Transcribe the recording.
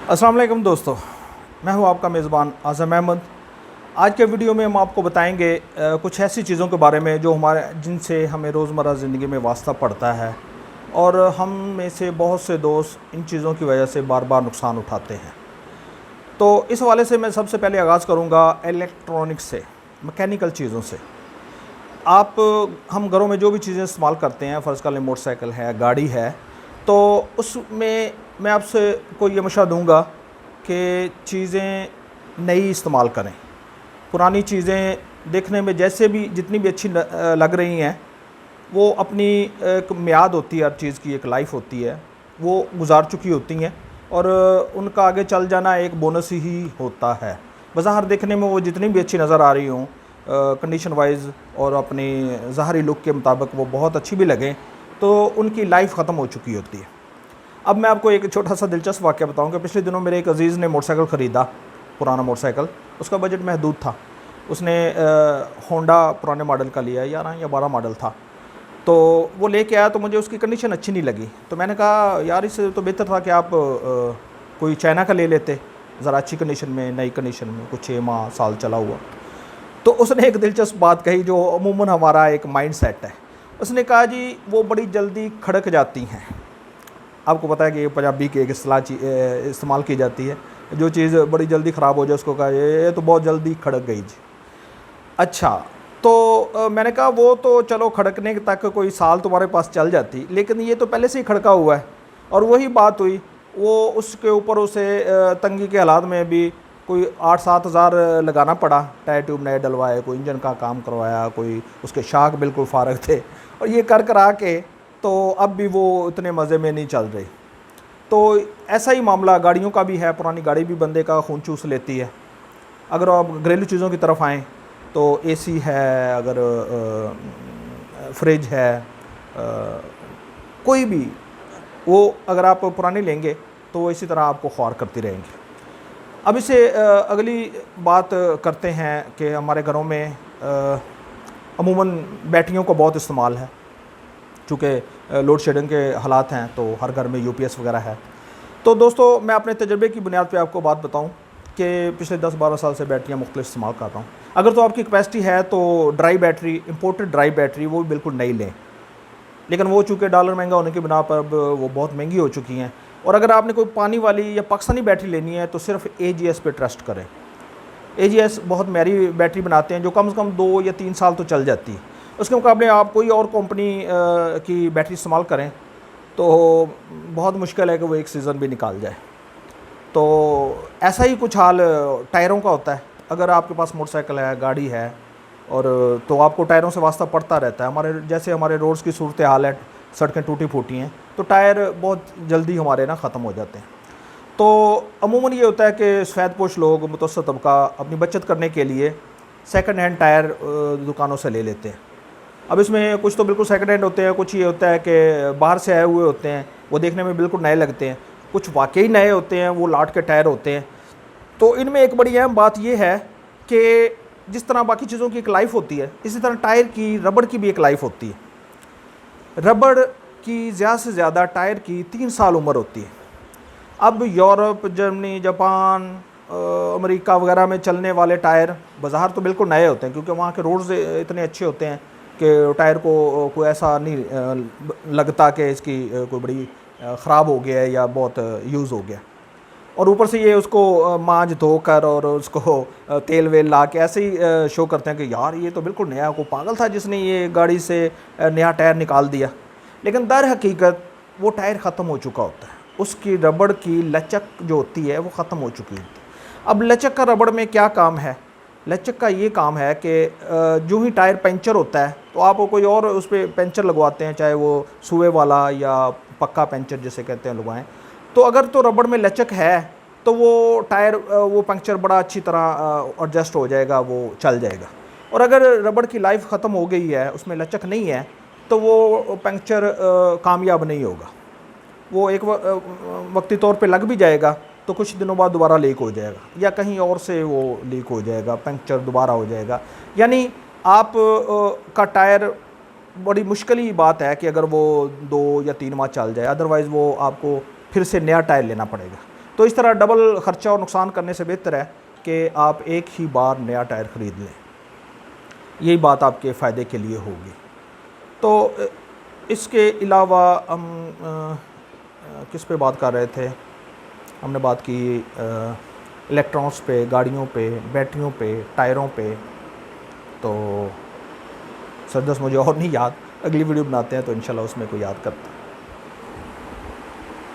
अस्सलाम वालेकुम दोस्तों, मैं हूं आपका मेज़बान आज़म अहमद। आज के वीडियो में हम आपको बताएंगे कुछ ऐसी चीज़ों के बारे में जो जिनसे हमें रोज़मर्रा ज़िंदगी में वास्ता पड़ता है और हम में से बहुत से दोस्त इन चीज़ों की वजह से बार बार नुकसान उठाते हैं। तो इस हवाले से मैं सबसे पहले आगाज़ करूँगा इलेक्ट्रॉनिक्स से, मैकेनिकल चीज़ों से। हम घरों में जो भी चीज़ें इस्तेमाल करते हैं, फ़र्ज़ कर लें मोटरसाइकिल है, गाड़ी है, तो उसमें मैं आपसे कोई ये मशवरा दूंगा कि चीज़ें नई इस्तेमाल करें। पुरानी चीज़ें देखने में जितनी भी अच्छी लग रही हैं, वो अपनी एक मियाद होती है, हर चीज़ की एक लाइफ होती है, वो गुजार चुकी होती हैं और उनका आगे चल जाना एक बोनस ही होता है। बज़ाहिर देखने में वो जितनी भी अच्छी नज़र आ रही हों, कंडीशन वाइज और अपनी ज़ाहरी लुक के मुताबिक वो बहुत अच्छी भी लगें, तो उनकी लाइफ ख़त्म हो चुकी होती है। अब मैं आपको एक छोटा सा दिलचस्प वाक़या बताऊं कि पिछले दिनों मेरे एक अज़ीज़ ने मोटरसाइकिल ख़रीदा, पुराना मोटरसाइकिल। उसका बजट महदूद था। उसने होंडा पुराने मॉडल का लिया, 11 या 12 मॉडल था। तो वो लेके आया, तो मुझे उसकी कंडीशन अच्छी नहीं लगी। तो मैंने कहा यार, इससे तो बेहतर था कि आप कोई चाइना का ले लेते, ज़रा अच्छी कंडीशन में, नई कंडीशन में, कुछ 6 माह साल चला हुआ। तो उसने एक दिलचस्प बात कही जो अमूमन हमारा एक माइंड सेट है। उसने कहा जी वो बड़ी जल्दी खड़क जाती हैं। आपको पता है कि पंजाबी की एक इस्तेमाल की जाती है, जो चीज़ बड़ी जल्दी ख़राब हो जाए उसको कहा ये तो बहुत जल्दी खड़क गई जी। अच्छा, तो मैंने कहा वो तो चलो खड़कने तक कोई साल तुम्हारे पास चल जाती, लेकिन ये तो पहले से ही खड़का हुआ है। और वही बात हुई, वो उसके ऊपर उसे तंगी के हालात में भी कोई 8-7 हज़ार लगाना पड़ा। टायर ट्यूब नए डलवाए, कोई इंजन का काम करवाया, कोई उसके शाख बिल्कुल फारग थे, और ये करा के तो अब भी वो इतने मज़े में नहीं चल रही। तो ऐसा ही मामला गाड़ियों का भी है। पुरानी गाड़ी भी बंदे का खून चूस लेती है। अगर आप घरेलू चीज़ों की तरफ आएँ तो एसी है, अगर फ्रिज है, कोई भी, वो अगर आप पुरानी लेंगे तो वो इसी तरह आपको ख्वार करती रहेंगी। अब इसे अगली बात करते हैं कि हमारे घरों में अमूमन बैटरियों का बहुत इस्तेमाल है। चूँकि लोड शेडिंग के हालात हैं तो हर घर में यूपीएस वगैरह है। तो दोस्तों, मैं अपने तजर्बे की बुनियाद पे आपको बात बताऊं कि पिछले 10-12 साल से बैटरियाँ मुख्तलिफ इस्तेमाल कर रहा हूँ। अगर तो आपकी कैपेसिटी है तो dry battery, imported dry battery, वो बिल्कुल नहीं लें। लेकिन वो चूँकि डॉलर महंगा होने की बिना पर अब वो बहुत महंगी हो चुकी हैं। और अगर आपने कोई पानी वाली या पाकिस्तानी बैटरी लेनी है तो सिर्फ AGS पे ट्रस्ट करें। AGS बहुत महंगी बैटरी बनाते हैं जो कम से कम 2 या 3 साल तो चल जाती है। उसके मुकाबले आप कोई और कंपनी की बैटरी इस्तेमाल करें तो बहुत मुश्किल है कि वो एक सीज़न भी निकाल जाए। तो ऐसा ही कुछ हाल टायरों का होता है। अगर आपके पास मोटरसाइकिल है, गाड़ी है, और तो आपको टायरों से वास्ता पड़ता रहता है। हमारे रोड्स की सूरत हाल है, सड़कें टूटी फूटी हैं, तो टायर बहुत जल्दी हमारे ख़त्म हो जाते हैं। तो अमूमन ये होता है कि सफ़ेदपोश लोग, मुतवस्सित तबका, अपनी बचत करने के लिए सेकंड हैंड टायर दुकानों से ले लेते हैं। अब इसमें कुछ तो बिल्कुल सेकंड हैंड होते हैं, कुछ ये होता है कि बाहर से आए हुए होते हैं, वो देखने में बिल्कुल नए लगते हैं, कुछ वाकई नए होते हैं, वो लाट के टायर होते हैं। तो इनमें एक बड़ी अहम बात ये है कि जिस तरह बाकी चीज़ों की एक लाइफ होती है, इसी तरह टायर की, रबड़ की भी एक लाइफ होती है। रबड़ की ज़्यादा से ज़्यादा टायर की 3 साल उम्र होती है। अब यूरोप, जर्मनी, जापान, अमेरिका वगैरह में चलने वाले टायर बाज़ार तो बिल्कुल नए होते हैं, क्योंकि वहाँ के रोड्स इतने अच्छे होते हैं कि टायर को कोई ऐसा नहीं लगता कि इसकी कोई बड़ी ख़राब हो गया है या बहुत यूज़ हो गया। और ऊपर से ये उसको मांज धोकर और उसको तेल वेल ला के ऐसे ही शो करते हैं कि यार ये तो बिल्कुल नया, को पागल था जिसने ये गाड़ी से नया टायर निकाल दिया। लेकिन दर हकीकत वो टायर ख़त्म हो चुका होता है, उसकी रबड़ की लचक जो होती है वो ख़त्म हो चुकी होती है। अब लचक का रबड़ में क्या काम है? लचक का ये काम है कि जो ही टायर पंचर होता है तो आप कोई और उस पर पंचर लगवाते हैं, चाहे वो सुए वाला या पक्का पंचर जिसे कहते हैं लगवाएं। तो अगर तो रबड़ में लचक है तो वो टायर, वो पंक्चर बड़ा अच्छी तरह एडजस्ट हो जाएगा, वो चल जाएगा। और अगर रबड़ की लाइफ ख़त्म हो गई है, उसमें लचक नहीं है, तो वो पंक्चर कामयाब नहीं होगा। वो एक वक्ती तौर पे लग भी जाएगा तो कुछ दिनों बाद दोबारा लीक हो जाएगा, या कहीं और से वो लीक हो जाएगा, पंक्चर दोबारा हो जाएगा। यानी आप का टायर, बड़ी मुश्किल ही बात है कि अगर वो 2 या 3 माह चल जाए, अदरवाइज़ वो आपको फिर से नया टायर लेना पड़ेगा। تو اس طرح ڈبل خرچہ اور نقصان کرنے سے بہتر ہے کہ آپ ایک ہی بار نیا ٹائر خرید لیں، یہی بات آپ کے فائدے کے لیے ہوگی۔ تو اس کے علاوہ ہم کس پہ بات کر رہے تھے؟ ہم نے بات کی الیکٹرانکس پہ، گاڑیوں پہ، بیٹریوں پہ، ٹائروں پہ۔ تو سردست مجھے اور نہیں یاد، اگلی ویڈیو بناتے ہیں تو انشاءاللہ اس میں کوئی یاد کرتا ہے۔